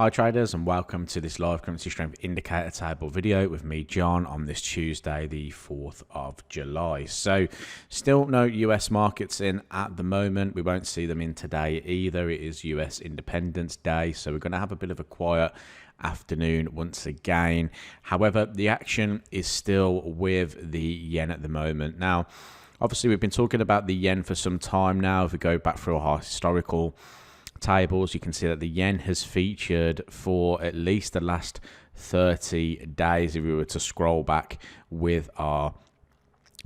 Hi traders, and welcome to this live currency strength indicator table video with me, John, on this Tuesday the 4th of July. So still no US markets in at the moment. We won't see them in today either. It is US Independence Day, so we're going to have a bit of a quiet afternoon once again. However, the action is still with the yen at the moment. Now, obviously we've been talking about the yen for some time now. If we go back through our historical tables, you can see that the yen has featured for at least the last 30 days if we were to scroll back with our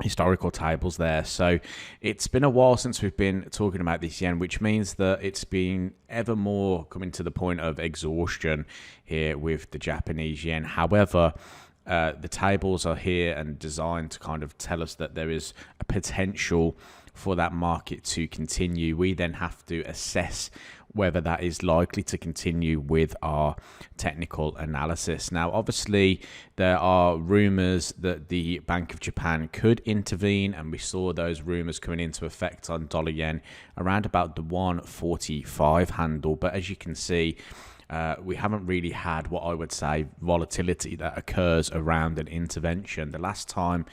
historical tables there. So it's been a while since we've been talking about this yen, which means that it's been ever more coming to the point of exhaustion here with the Japanese yen. However, the tables are here and designed to kind of tell us that there is a potential for that market to continue. We then have to assess whether that is likely to continue with our technical analysis. Now, obviously, there are rumors that the Bank of Japan could intervene, and we saw those rumors coming into effect on dollar yen around about the 145 handle. But as you can see, we haven't really had what I would say volatility that occurs around an intervention. The last time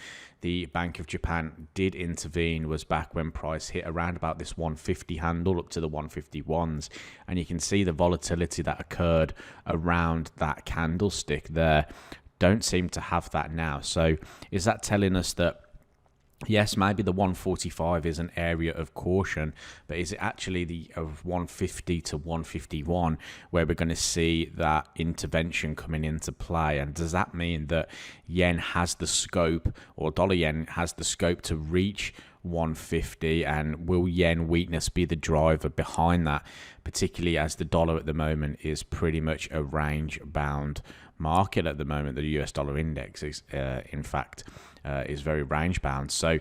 the Bank of Japan did intervene was back when price hit around about this 150 handle up to the 151s, and you can see the volatility that occurred around that candlestick there. Don't seem to have that now. So is that telling us that yes, maybe the 145 is an area of caution, but is it actually the of 150 to 151 where we're going to see that intervention coming into play? And does that mean that yen has the scope, or dollar yen has the scope to reach 150, and will yen weakness be the driver behind that, particularly as the dollar at the moment is pretty much a range bound market at the moment? The US dollar index is in fact is very range bound. So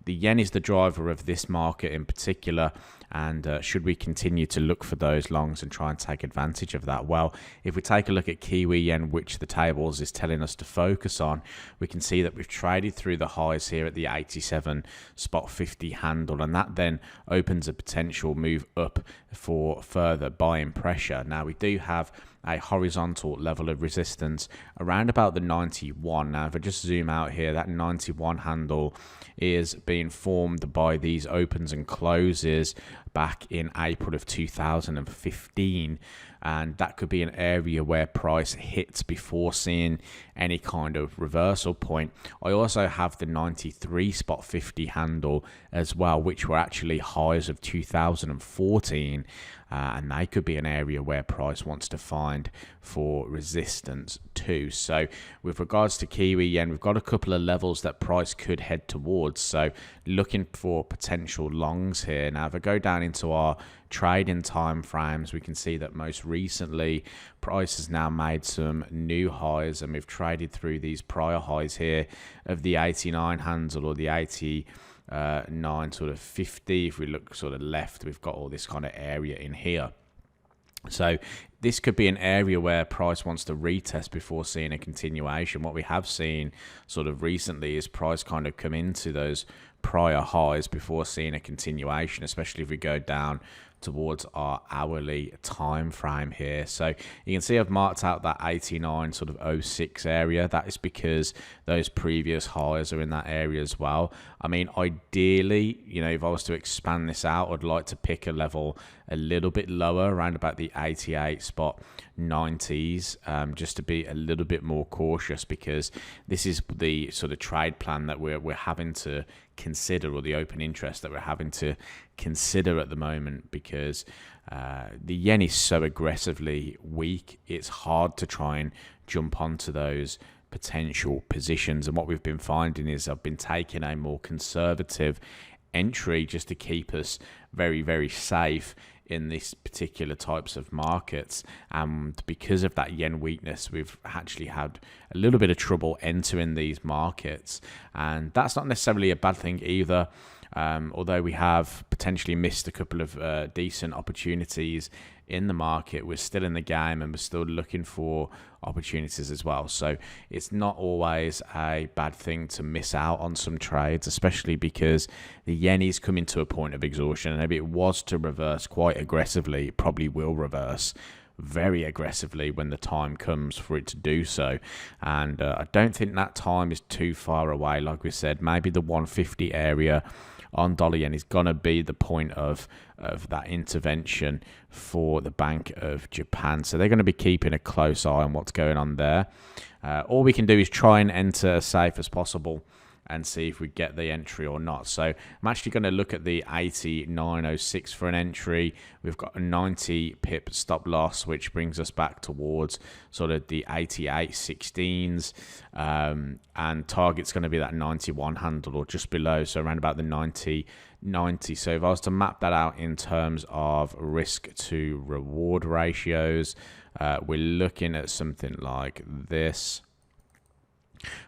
the yen is the driver of this market in particular, and should we continue to look for those longs and try and take advantage of that? Well, if we take a look at Kiwi yen, which the tables is telling us to focus on, we can see that we've traded through the highs here at the 87 spot 50 handle, and that then opens a potential move up for further buying pressure. Now, we do have a horizontal level of resistance around about the 91. Now, if I just zoom out here, that 91 handle is being formed by these opens and closes back in April of 2015, and that could be an area where price hits before seeing any kind of reversal point. I also have the 93 spot 50 handle as well, which were actually highs of 2014, and they could be an area where price wants to find for resistance too. So with regards to Kiwi yen, we've got a couple of levels that price could head towards, so looking for potential longs here. Now, if I go down into our trading time frames, we can see that most recently price has now made some new highs, and we've traded through these prior highs here of the 89 handle or the 89 sort of 50. If we look sort of left, we've got all this kind of area in here. So this could be an area where price wants to retest before seeing a continuation. What we have seen sort of recently is price kind of come into those prior highs before seeing a continuation, especially if we go down towards our hourly time frame here. So you can see I've marked out that 89 sort of 06 area. That is because those previous highs are in that area as well. I mean, ideally, you know, if I was to expand this out, I'd like to pick a level a little bit lower, around about the 88 spot 90s, just to be a little bit more cautious, because this is the sort of trade plan that we're having to consider, or the open interest that we're having to consider at the moment, because the yen is so aggressively weak. It's hard to try and jump onto those potential positions, and what we've been finding is I've been taking a more conservative entry just to keep us very, very safe in these particular types of markets. And because of that yen weakness, we've actually had a little bit of trouble entering these markets, and that's not necessarily a bad thing either. Although we have potentially missed a couple of decent opportunities in the market, we're still in the game and we're still looking for opportunities as well. So it's not always a bad thing to miss out on some trades, especially because the yen is coming to a point of exhaustion, and if it was to reverse quite aggressively, it probably will reverse very aggressively when the time comes for it to do so. And I don't think that time is too far away. Like we said, maybe the 150 area on dollar yen is going to be the point of that intervention for the Bank of Japan. So they're going to be keeping a close eye on what's going on there. All we can do is try and enter as safe as possible and see if we get the entry or not. So I'm actually going to look at the 89.06 for an entry. We've got a 90 pip stop loss, which brings us back towards sort of the 88.16s, and target's going to be that 91 handle or just below, so around about the 90. So if I was to map that out in terms of risk to reward ratios, we're looking at something like this,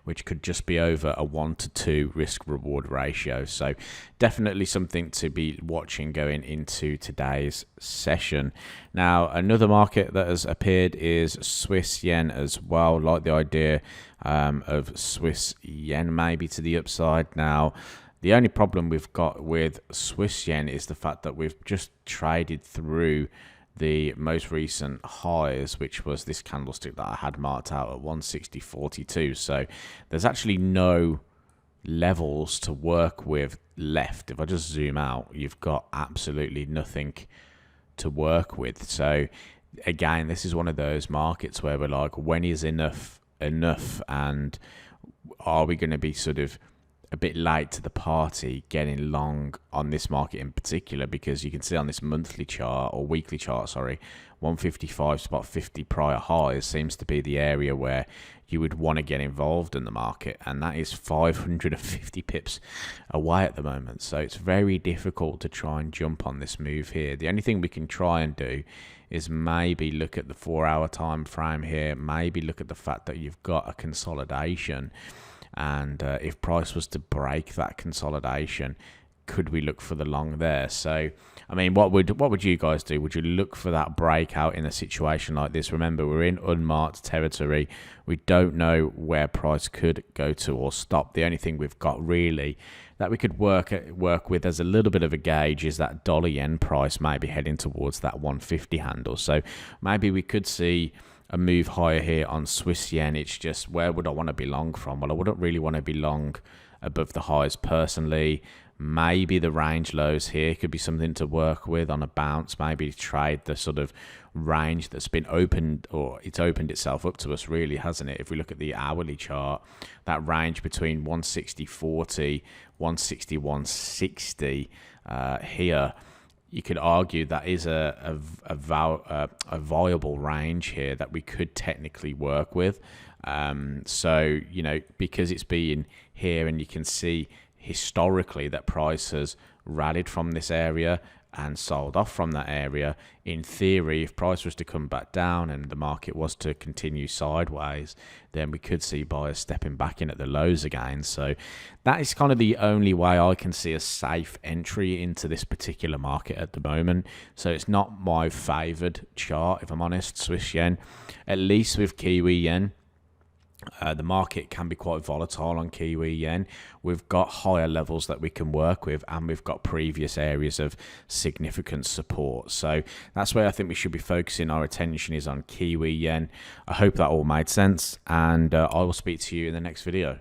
which could just be over a 1 to 2 risk reward ratio. So definitely something to be watching going into today's session. Now, another market that has appeared is Swiss yen as well. Like the idea of Swiss yen maybe to the upside. Now, the only problem we've got with Swiss yen is the fact that we've just traded through the most recent highs, which was this candlestick that I had marked out at 160.42. So there's actually no levels to work with left. If I just zoom out, you've got absolutely nothing to work with. So again, this is one of those markets where we're like, when is enough, and are we going to be sort of a bit late to the party getting long on this market in particular? Because you can see on this monthly chart, or weekly chart, sorry, 155 spot 50 prior highs seems to be the area where you would want to get involved in the market, and that is 550 pips away at the moment. So it's very difficult to try and jump on this move here. The only thing we can try and do is maybe look at the 4-hour time frame here, maybe look at the fact that you've got a consolidation. And if price was to break that consolidation, could we look for the long there? So, I mean, what would you guys do? Would you look for that breakout in a situation like this? Remember, we're in unmarked territory. We don't know where price could go to or stop. The only thing we've got really that we could work with as a little bit of a gauge is that dollar yen price maybe heading towards that 150 handle. So maybe we could see a move higher here on Swiss yen. It's just, where would I want to be long from? Well, I wouldn't really want to be long above the highs personally. Maybe the range lows here could be something to work with on a bounce. Maybe trade the sort of range that's been opened, or it's opened itself up to us really, hasn't it? If we look at the hourly chart, that range between 160.40, 160.160 here, you could argue that is a viable range here that we could technically work with. So, you know, because it's been here, and you can see historically that price has rallied from this area and sold off from that area. In theory, if price was to come back down and the market was to continue sideways, then we could see buyers stepping back in at the lows again. So that is kind of the only way I can see a safe entry into this particular market at the moment. So it's not my favored chart, if I'm honest, Swiss yen. At least with Kiwi yen, the market can be quite volatile on Kiwi yen. We've got higher levels that we can work with, and we've got previous areas of significant support. So that's where I think we should be focusing our attention, is on Kiwi yen. I hope that all made sense, and I will speak to you in the next video.